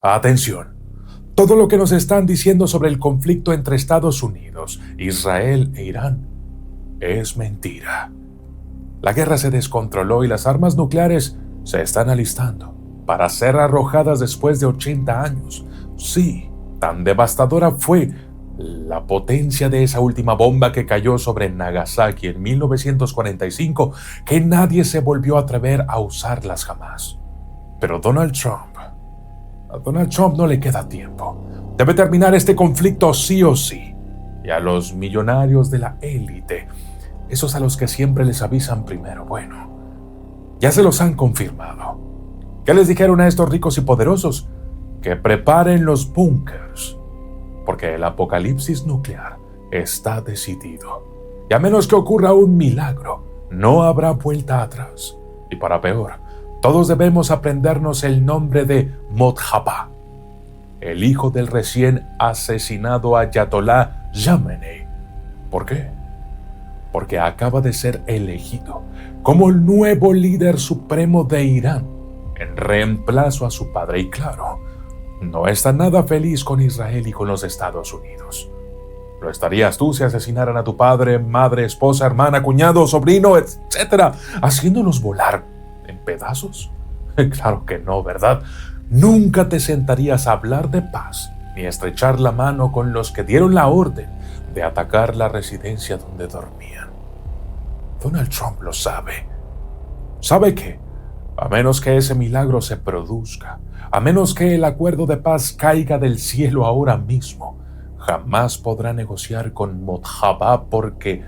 Atención. Todo lo que nos están diciendo sobre el conflicto entre Estados Unidos, Israel e Irán es mentira. La guerra se descontroló y las armas nucleares se están alistando para ser arrojadas después de 80 años. Sí, tan devastadora fue la potencia de esa última bomba que cayó sobre Nagasaki en 1945 que nadie se volvió a atrever a usarlas jamás. Pero a Donald Trump no le queda tiempo. Debe terminar este conflicto sí o sí. Y a los millonarios de la élite, esos a los que siempre les avisan primero, bueno, ya se los han confirmado. ¿Qué les dijeron a estos ricos y poderosos? Que preparen los búnkers, porque el apocalipsis nuclear está decidido. Y a menos que ocurra un milagro, no habrá vuelta atrás. Y para peor, todos debemos aprendernos el nombre de Mojtaba, el hijo del recién asesinado Ayatollah Khamenei. ¿Por qué? Porque acaba de ser elegido como el nuevo líder supremo de Irán, en reemplazo a su padre. Y claro, no está nada feliz con Israel y con los Estados Unidos. ¿Lo estarías tú si asesinaran a tu padre, madre, esposa, hermana, cuñado, sobrino, etcétera, haciéndolos volar en pedazos? Claro que no, ¿verdad? Nunca te sentarías a hablar de paz ni a estrechar la mano con los que dieron la orden de atacar la residencia donde dormían. Donald Trump lo sabe. Sabe que, a menos que ese milagro se produzca, a menos que el acuerdo de paz caiga del cielo ahora mismo, jamás podrá negociar con Mojtaba porque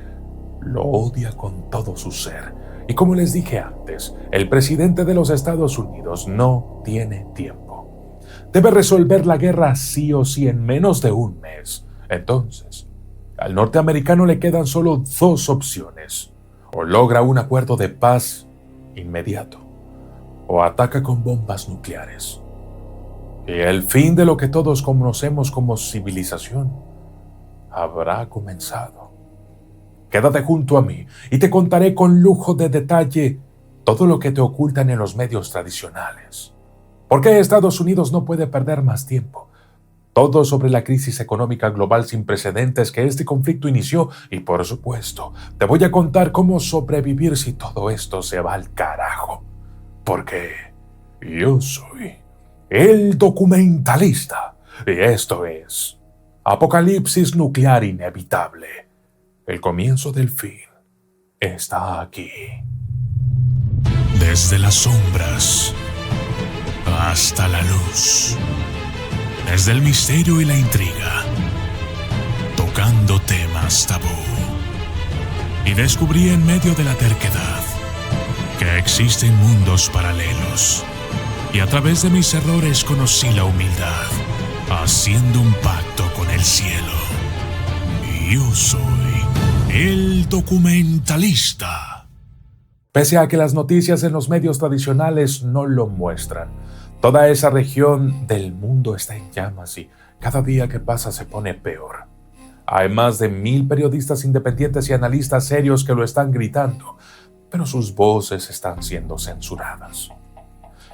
lo odia con todo su ser. Y como les dije antes, el presidente de los Estados Unidos no tiene tiempo. Debe resolver la guerra sí o sí en menos de un mes. Entonces, al norteamericano le quedan solo dos opciones. O logra un acuerdo de paz inmediato, o ataca con bombas nucleares. Y el fin de lo que todos conocemos como civilización habrá comenzado. Quédate junto a mí y te contaré con lujo de detalle todo lo que te ocultan en los medios tradicionales. ¿Por qué Estados Unidos no puede perder más tiempo? Todo sobre la crisis económica global sin precedentes que este conflicto inició y, por supuesto, te voy a contar cómo sobrevivir si todo esto se va al carajo. Porque yo soy el documentalista y esto es Apocalipsis Nuclear Inevitable. El comienzo del fin está aquí. Desde las sombras hasta la luz. Desde el misterio y la intriga, tocando temas tabú. Y descubrí en medio de la terquedad que existen mundos paralelos. Y a través de mis errores conocí la humildad, haciendo un pacto con el cielo. Y yo soy el documentalista. Pese a que las noticias en los medios tradicionales no lo muestran, toda esa región del mundo está en llamas y cada día que pasa se pone peor. Hay más de 1000 periodistas independientes y analistas serios que lo están gritando, pero sus voces están siendo censuradas.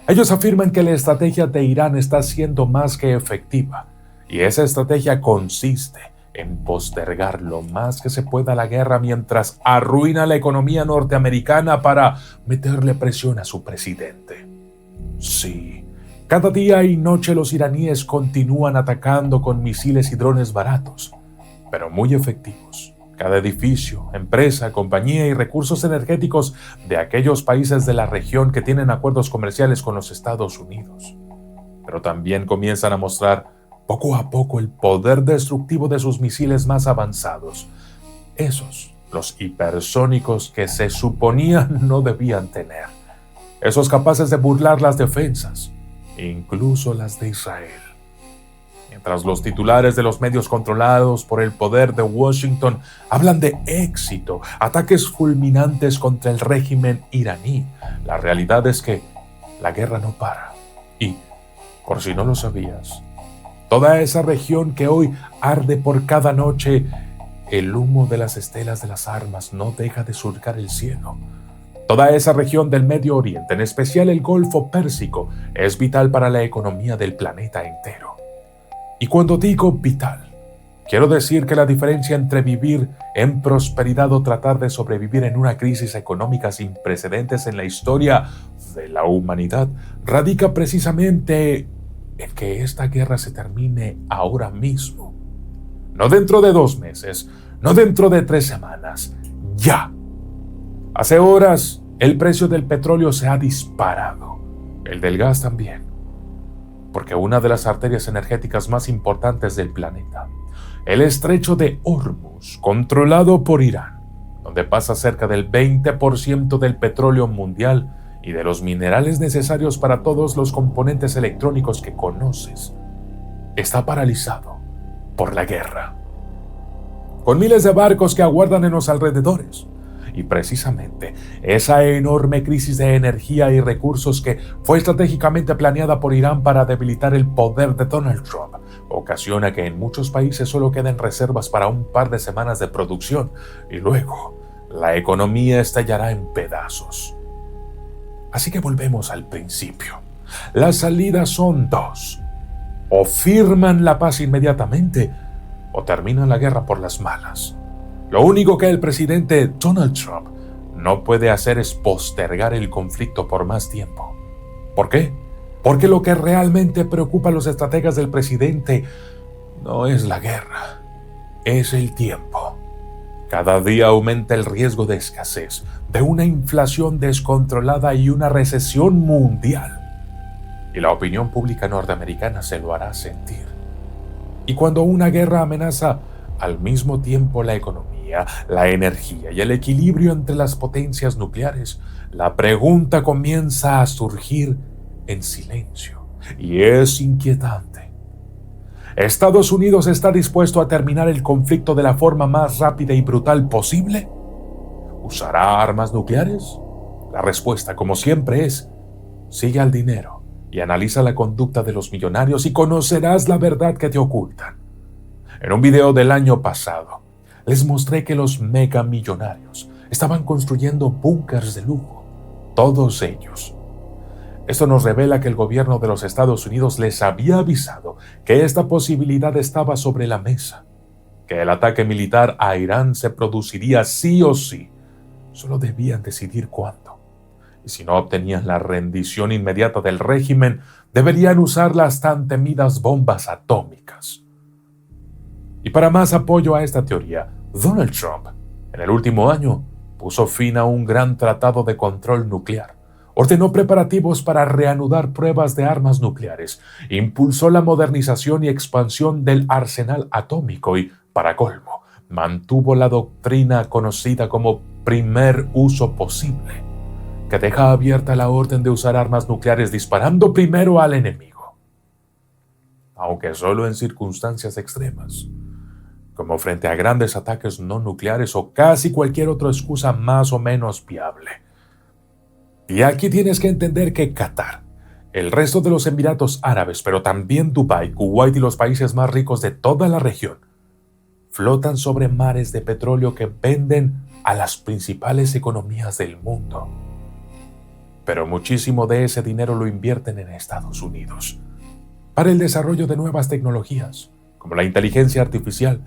Ellos afirman que la estrategia de Irán está siendo más que efectiva, y esa estrategia consiste en postergar lo más que se pueda la guerra mientras arruina la economía norteamericana para meterle presión a su presidente. Sí. Cada día y noche los iraníes continúan atacando con misiles y drones baratos, pero muy efectivos. Cada edificio, empresa, compañía y recursos energéticos de aquellos países de la región que tienen acuerdos comerciales con los Estados Unidos. Pero también comienzan a mostrar poco a poco el poder destructivo de sus misiles más avanzados. Esos, los hipersónicos que se suponían no debían tener. Esos capaces de burlar las defensas, incluso las de Israel. Mientras los titulares de los medios controlados por el poder de Washington hablan de éxito, ataques fulminantes contra el régimen iraní, la realidad es que la guerra no para. Y, por si no lo sabías, toda esa región que hoy arde por cada noche, el humo de las estelas de las armas no deja de surcar el cielo. Toda esa región del Medio Oriente, en especial el Golfo Pérsico, es vital para la economía del planeta entero. Y cuando digo vital, quiero decir que la diferencia entre vivir en prosperidad o tratar de sobrevivir en una crisis económica sin precedentes en la historia de la humanidad radica precisamente en que esta guerra se termine ahora mismo. No dentro de 2 meses, no dentro de 3 semanas, ya. Hace horas el precio del petróleo se ha disparado, el del gas también, porque una de las arterias energéticas más importantes del planeta, el estrecho de Hormuz, controlado por Irán, donde pasa cerca del 20% del petróleo mundial y de los minerales necesarios para todos los componentes electrónicos que conoces, está paralizado por la guerra, con miles de barcos que aguardan en los alrededores. Y precisamente esa enorme crisis de energía y recursos que fue estratégicamente planeada por Irán para debilitar el poder de Donald Trump ocasiona que en muchos países solo queden reservas para un par de semanas de producción y luego la economía estallará en pedazos. Así que volvemos al principio. Las salidas son 2. O firman la paz inmediatamente o terminan la guerra por las malas. Lo único que el presidente Donald Trump no puede hacer es postergar el conflicto por más tiempo. ¿Por qué? Porque lo que realmente preocupa a los estrategas del presidente no es la guerra, es el tiempo. Cada día aumenta el riesgo de escasez, de una inflación descontrolada y una recesión mundial. Y la opinión pública norteamericana se lo hará sentir. Y cuando una guerra amenaza al mismo tiempo la economía, la energía y el equilibrio entre las potencias nucleares, la pregunta comienza a surgir en silencio y es inquietante. ¿Estados Unidos está dispuesto a terminar el conflicto de la forma más rápida y brutal posible? ¿Usará armas nucleares? La respuesta, como siempre, es: sigue al dinero y analiza la conducta de los millonarios y conocerás la verdad que te ocultan. En un video del año pasado, les mostré que los megamillonarios estaban construyendo búnkers de lujo, todos ellos. Esto nos revela que el gobierno de los Estados Unidos les había avisado que esta posibilidad estaba sobre la mesa, que el ataque militar a Irán se produciría sí o sí, solo debían decidir cuándo. Y si no obtenían la rendición inmediata del régimen, deberían usar las tan temidas bombas atómicas. Y para más apoyo a esta teoría, Donald Trump, en el último año, puso fin a un gran tratado de control nuclear, ordenó preparativos para reanudar pruebas de armas nucleares, impulsó la modernización y expansión del arsenal atómico y, para colmo, mantuvo la doctrina conocida como primer uso posible, que deja abierta la orden de usar armas nucleares disparando primero al enemigo, aunque solo en circunstancias extremas, como frente a grandes ataques no nucleares o casi cualquier otra excusa más o menos viable. Y aquí tienes que entender que Qatar, el resto de los Emiratos Árabes, pero también Dubái, Kuwait y los países más ricos de toda la región, flotan sobre mares de petróleo que venden a las principales economías del mundo. Pero muchísimo de ese dinero lo invierten en Estados Unidos, para el desarrollo de nuevas tecnologías, como la inteligencia artificial,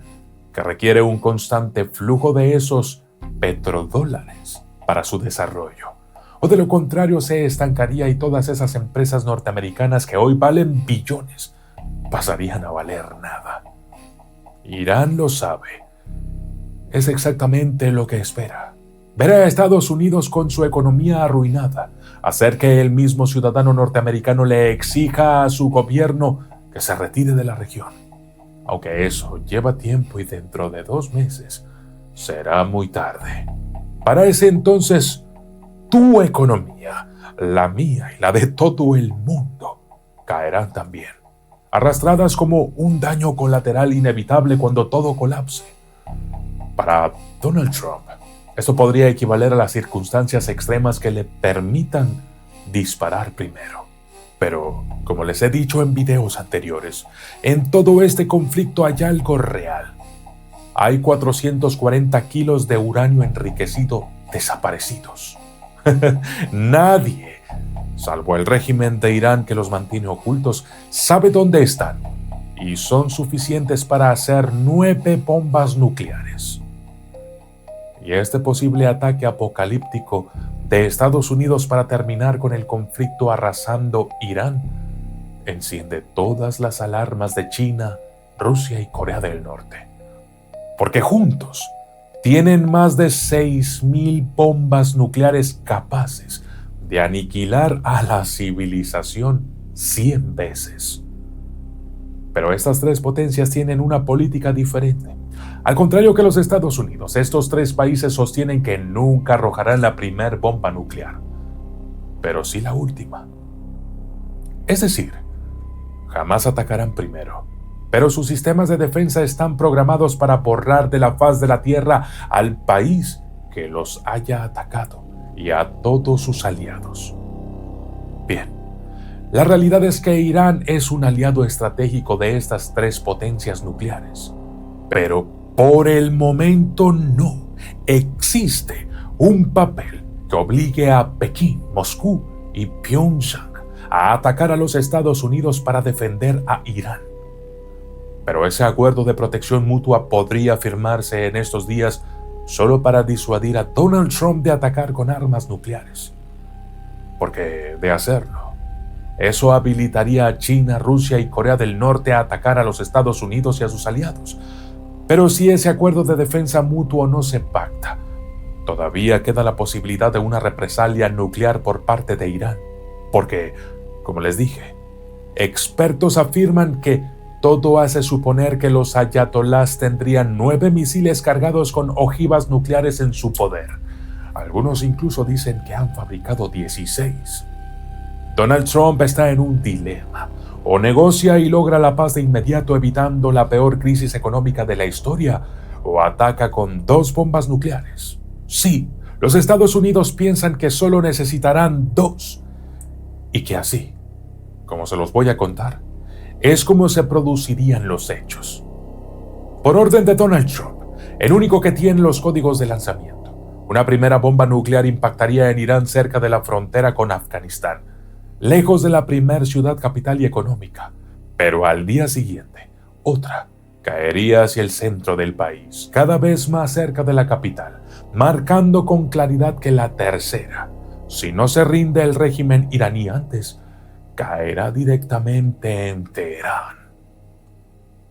que requiere un constante flujo de esos petrodólares para su desarrollo. O de lo contrario se estancaría y todas esas empresas norteamericanas que hoy valen billones pasarían a valer nada. Irán lo sabe. Es exactamente lo que espera. Ver a Estados Unidos con su economía arruinada, hacer que el mismo ciudadano norteamericano le exija a su gobierno que se retire de la región. Aunque eso lleva tiempo y dentro de 2 meses será muy tarde. Para ese entonces, tu economía, la mía y la de todo el mundo caerán también, arrastradas como un daño colateral inevitable cuando todo colapse. Para Donald Trump, esto podría equivaler a las circunstancias extremas que le permitan disparar primero. Pero, como les he dicho en videos anteriores, en todo este conflicto hay algo real. Hay 440 kilos de uranio enriquecido desaparecidos. Nadie, salvo el régimen de Irán que los mantiene ocultos, sabe dónde están y son suficientes para hacer 9 bombas nucleares. Y este posible ataque apocalíptico de Estados Unidos para terminar con el conflicto arrasando Irán enciende todas las alarmas de China, Rusia y Corea del Norte. Porque juntos tienen más de 6.000 bombas nucleares capaces de aniquilar a la civilización 100 veces. Pero estas 3 potencias tienen una política diferente. Al contrario que los Estados Unidos, estos 3 países sostienen que nunca arrojarán la primer bomba nuclear, pero sí la última. Es decir, jamás atacarán primero, pero sus sistemas de defensa están programados para borrar de la faz de la Tierra al país que los haya atacado y a todos sus aliados. Bien, la realidad es que Irán es un aliado estratégico de estas 3 potencias nucleares, pero por el momento no existe un papel que obligue a Pekín, Moscú y Pyongyang a atacar a los Estados Unidos para defender a Irán. Pero ese acuerdo de protección mutua podría firmarse en estos días solo para disuadir a Donald Trump de atacar con armas nucleares. Porque de hacerlo, eso habilitaría a China, Rusia y Corea del Norte a atacar a los Estados Unidos y a sus aliados. Pero si ese acuerdo de defensa mutuo no se pacta, todavía queda la posibilidad de una represalia nuclear por parte de Irán. Porque, como les dije, expertos afirman que todo hace suponer que los ayatolás tendrían 9 misiles cargados con ojivas nucleares en su poder. Algunos incluso dicen que han fabricado 16. Donald Trump está en un dilema. O negocia y logra la paz de inmediato evitando la peor crisis económica de la historia, o ataca con 2 bombas nucleares. Sí, los Estados Unidos piensan que solo necesitarán 2. Y que así, como se los voy a contar, es como se producirían los hechos. Por orden de Donald Trump, el único que tiene los códigos de lanzamiento, una primera bomba nuclear impactaría en Irán cerca de la frontera con Afganistán, lejos de la primer ciudad capital y económica, pero al día siguiente, otra caería hacia el centro del país, cada vez más cerca de la capital, marcando con claridad que la tercera, si no se rinde el régimen iraní antes, caerá directamente en Teherán.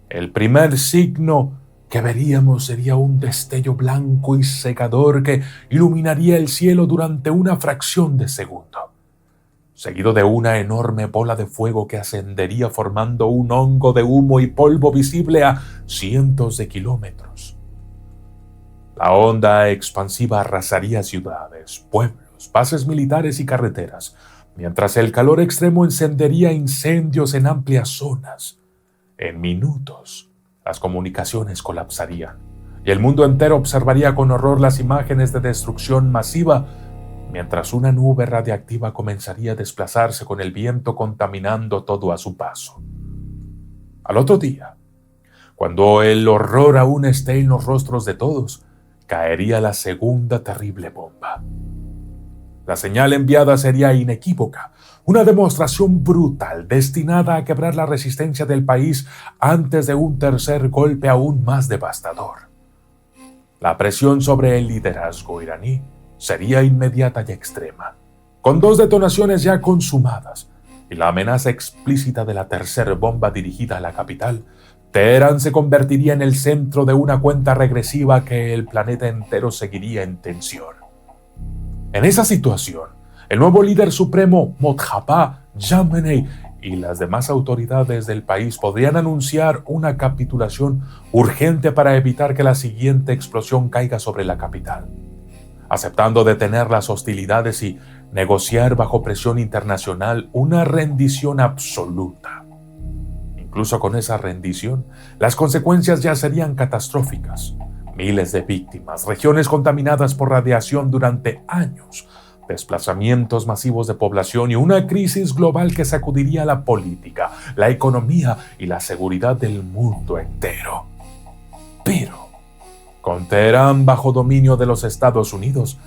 El primer signo que veríamos sería un destello blanco y cegador que iluminaría el cielo durante una fracción de segundo, seguido de una enorme bola de fuego que ascendería formando un hongo de humo y polvo visible a cientos de kilómetros. La onda expansiva arrasaría ciudades, pueblos, bases militares y carreteras, mientras el calor extremo encendería incendios en amplias zonas. En minutos, las comunicaciones colapsarían, y el mundo entero observaría con horror las imágenes de destrucción masiva, mientras una nube radiactiva comenzaría a desplazarse con el viento contaminando todo a su paso. Al otro día, cuando el horror aún esté en los rostros de todos, caería la segunda terrible bomba. La señal enviada sería inequívoca, una demostración brutal destinada a quebrar la resistencia del país antes de un tercer golpe aún más devastador. La presión sobre el liderazgo iraní sería inmediata y extrema, con 2 detonaciones ya consumadas y la amenaza explícita de la tercera bomba dirigida a la capital. Teherán se convertiría en el centro de una cuenta regresiva que el planeta entero seguiría en tensión. En esa situación, el nuevo líder supremo Mojtaba Khamenei y las demás autoridades del país podrían anunciar una capitulación urgente para evitar que la siguiente explosión caiga sobre la capital, aceptando detener las hostilidades y negociar bajo presión internacional una rendición absoluta. Incluso con esa rendición, las consecuencias ya serían catastróficas. Miles de víctimas, regiones contaminadas por radiación durante años, desplazamientos masivos de población y una crisis global que sacudiría la política, la economía y la seguridad del mundo entero. Pero, con Teherán bajo dominio de los Estados Unidos,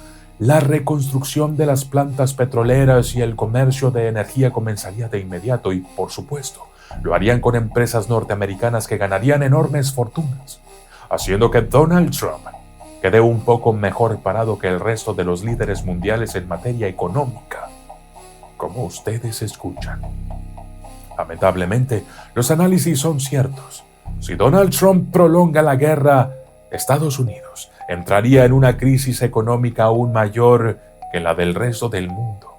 la reconstrucción de las plantas petroleras y el comercio de energía comenzaría de inmediato y, por supuesto, lo harían con empresas norteamericanas que ganarían enormes fortunas, haciendo que Donald Trump quede un poco mejor parado que el resto de los líderes mundiales en materia económica, como ustedes escuchan. Lamentablemente, los análisis son ciertos. Si Donald Trump prolonga la guerra, Estados Unidos entraría en una crisis económica aún mayor que la del resto del mundo.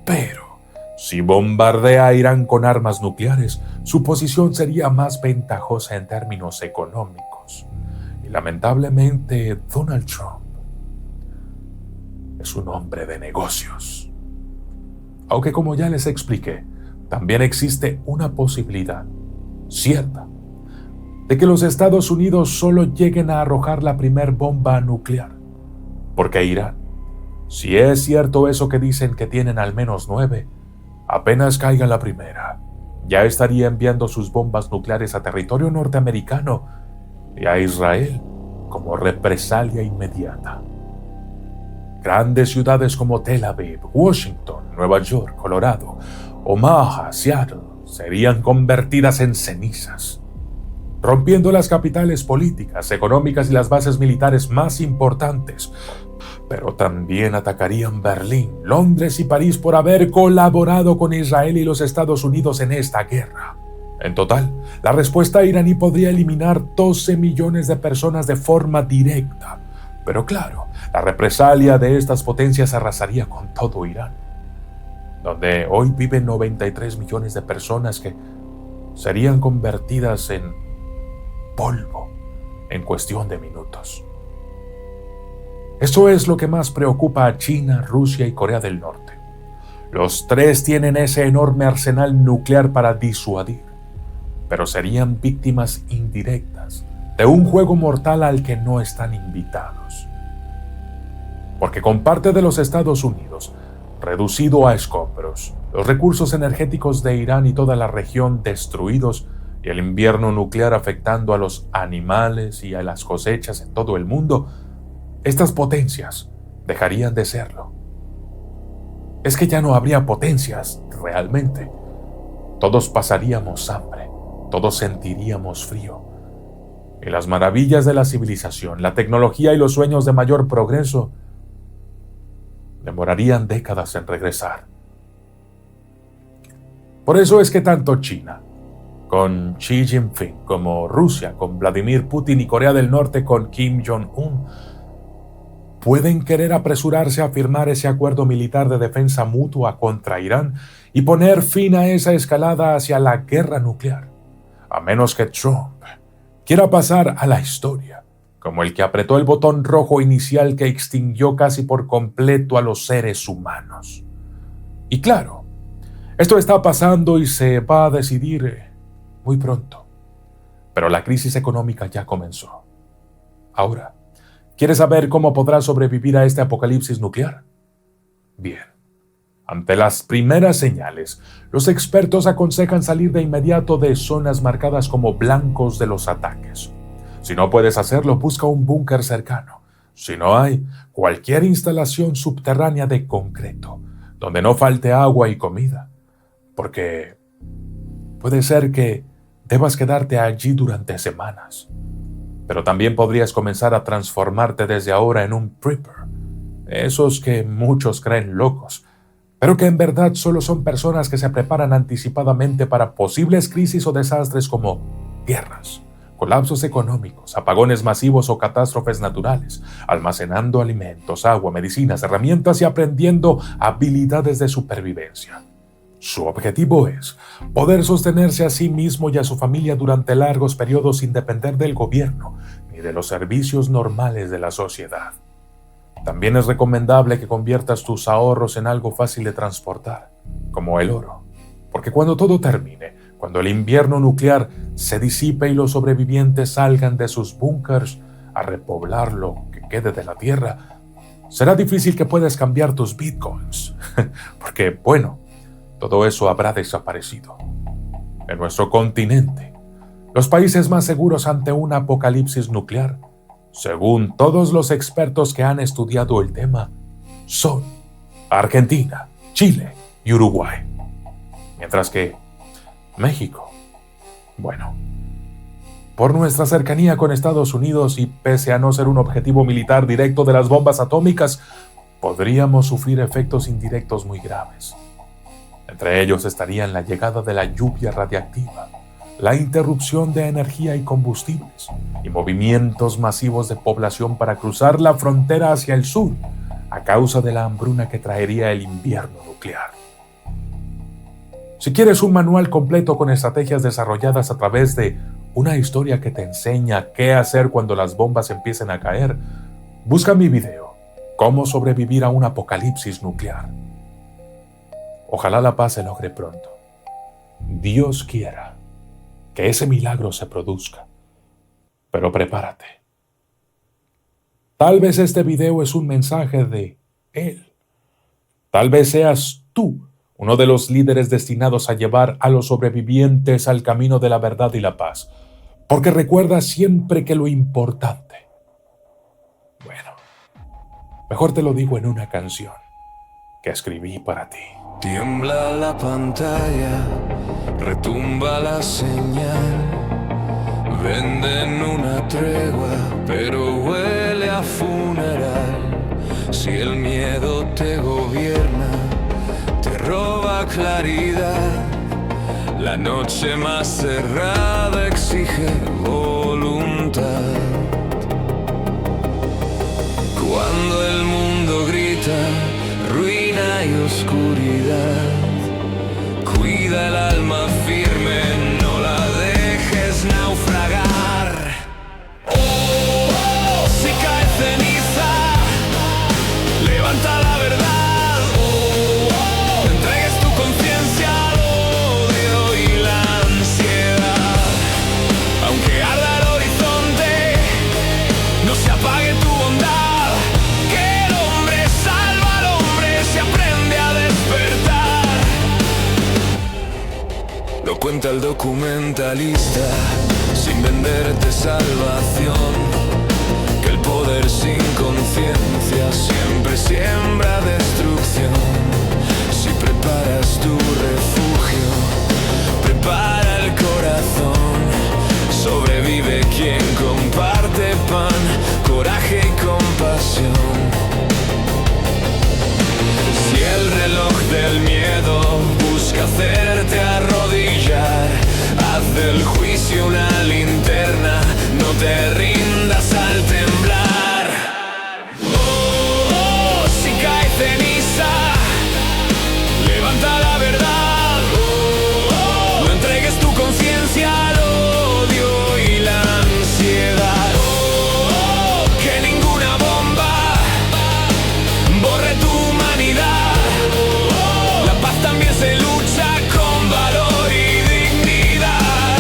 Pero, si bombardea a Irán con armas nucleares, su posición sería más ventajosa en términos económicos. Y lamentablemente, Donald Trump es un hombre de negocios. Aunque, como ya les expliqué, también existe una posibilidad cierta de que los Estados Unidos solo lleguen a arrojar la primer bomba nuclear. Porque Irán, si es cierto eso que dicen que tienen al menos 9, apenas caiga la primera, ya estaría enviando sus bombas nucleares a territorio norteamericano y a Israel como represalia inmediata. Grandes ciudades como Tel Aviv, Washington, Nueva York, Colorado, Omaha, Seattle serían convertidas en cenizas, rompiendo las capitales políticas, económicas y las bases militares más importantes. Pero también atacarían Berlín, Londres y París por haber colaborado con Israel y los Estados Unidos en esta guerra. En total, la respuesta iraní podría eliminar 12 millones de personas de forma directa. Pero claro, la represalia de estas potencias arrasaría con todo Irán, donde hoy viven 93 millones de personas que serían convertidas en polvo en cuestión de minutos. Eso es lo que más preocupa a China, Rusia y Corea del Norte. Los tres tienen ese enorme arsenal nuclear para disuadir, pero serían víctimas indirectas de un juego mortal al que no están invitados. Porque con parte de los Estados Unidos reducido a escombros, los recursos energéticos de Irán y toda la región destruidos, y el invierno nuclear afectando a los animales y a las cosechas en todo el mundo, estas potencias dejarían de serlo. Es que ya no habría potencias realmente. Todos pasaríamos hambre, todos sentiríamos frío. Y las maravillas de la civilización, la tecnología y los sueños de mayor progreso demorarían décadas en regresar. Por eso es que tanto China, con Xi Jinping, como Rusia, con Vladimir Putin y Corea del Norte con Kim Jong-un, pueden querer apresurarse a firmar ese acuerdo militar de defensa mutua contra Irán y poner fin a esa escalada hacia la guerra nuclear, a menos que Trump quiera pasar a la historia como el que apretó el botón rojo inicial que extinguió casi por completo a los seres humanos. Y claro, esto está pasando y se va a decidir muy pronto. Pero la crisis económica ya comenzó. Ahora, ¿quieres saber cómo podrá sobrevivir a este apocalipsis nuclear? Bien. Ante las primeras señales, los expertos aconsejan salir de inmediato de zonas marcadas como blancos de los ataques. Si no puedes hacerlo, busca un búnker cercano. Si no hay, cualquier instalación subterránea de concreto, donde no falte agua y comida. Porque puede ser que debas quedarte allí durante semanas. Pero también podrías comenzar a transformarte desde ahora en un prepper. Esos que muchos creen locos, pero que en verdad solo son personas que se preparan anticipadamente para posibles crisis o desastres como guerras, colapsos económicos, apagones masivos o catástrofes naturales, almacenando alimentos, agua, medicinas, herramientas y aprendiendo habilidades de supervivencia. Su objetivo es poder sostenerse a sí mismo y a su familia durante largos periodos sin depender del gobierno ni de los servicios normales de la sociedad. También es recomendable que conviertas tus ahorros en algo fácil de transportar, como el oro, porque cuando todo termine, cuando el invierno nuclear se disipe y los sobrevivientes salgan de sus búnkers a repoblar lo que quede de la tierra, será difícil que puedas cambiar tus bitcoins, porque, bueno, todo eso habrá desaparecido. En nuestro continente, los países más seguros ante un apocalipsis nuclear, según todos los expertos que han estudiado el tema, son Argentina, Chile y Uruguay. Mientras que México, bueno, por nuestra cercanía con Estados Unidos y pese a no ser un objetivo militar directo de las bombas atómicas, podríamos sufrir efectos indirectos muy graves. Entre ellos estarían la llegada de la lluvia radiactiva, la interrupción de energía y combustibles, y movimientos masivos de población para cruzar la frontera hacia el sur, a causa de la hambruna que traería el invierno nuclear. Si quieres un manual completo con estrategias desarrolladas a través de una historia que te enseña qué hacer cuando las bombas empiecen a caer, busca mi video, Cómo sobrevivir a un apocalipsis nuclear. Ojalá la paz se logre pronto. Dios quiera que ese milagro se produzca. Pero prepárate. Tal vez este video es un mensaje de Él. Tal vez seas tú uno de los líderes destinados a llevar a los sobrevivientes al camino de la verdad y la paz. Porque recuerda siempre que lo importante. Bueno, mejor te lo digo en una canción que escribí para ti. Tiembla la pantalla, retumba la señal. Venden una tregua, pero huele a funeral. Si el miedo te gobierna, te roba claridad. La noche más cerrada exige voluntad. Cuando el mundo grita ruina y oscuridad, cuida el alma firme, no la dejes naufragar. Oh, oh, si cae ceniza, levanta la verdad. Oh, oh, no entregues tu conciencia al odio y la ansiedad. Aunque arda el horizonte, no se apague tu bondad. Lo cuenta el documentalista, sin venderte salvación, que el poder sin conciencia siempre siembra destrucción. Si preparas tu refugio, prepara el corazón. Sobrevive quien comparte pan, coraje y compasión. Si el reloj del miedo busca hacerte arrodillar, haz del juicio una linterna, no te rindas al temblar. Oh, oh, si cae ceniza, levanta la verdad. Oh, oh, no entregues tu conciencia al odio y la ansiedad. Oh, oh, que ninguna bomba borre tu humanidad. La paz también se lucha con valor y dignidad.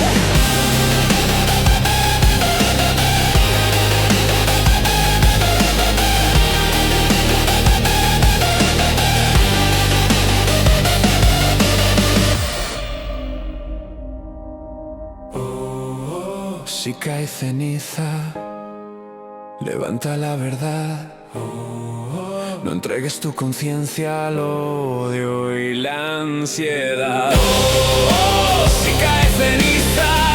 Oh, oh, si cae ceniza, levanta la verdad. No entregues tu conciencia al odio y la ansiedad. Oh, oh, si cae ceniza,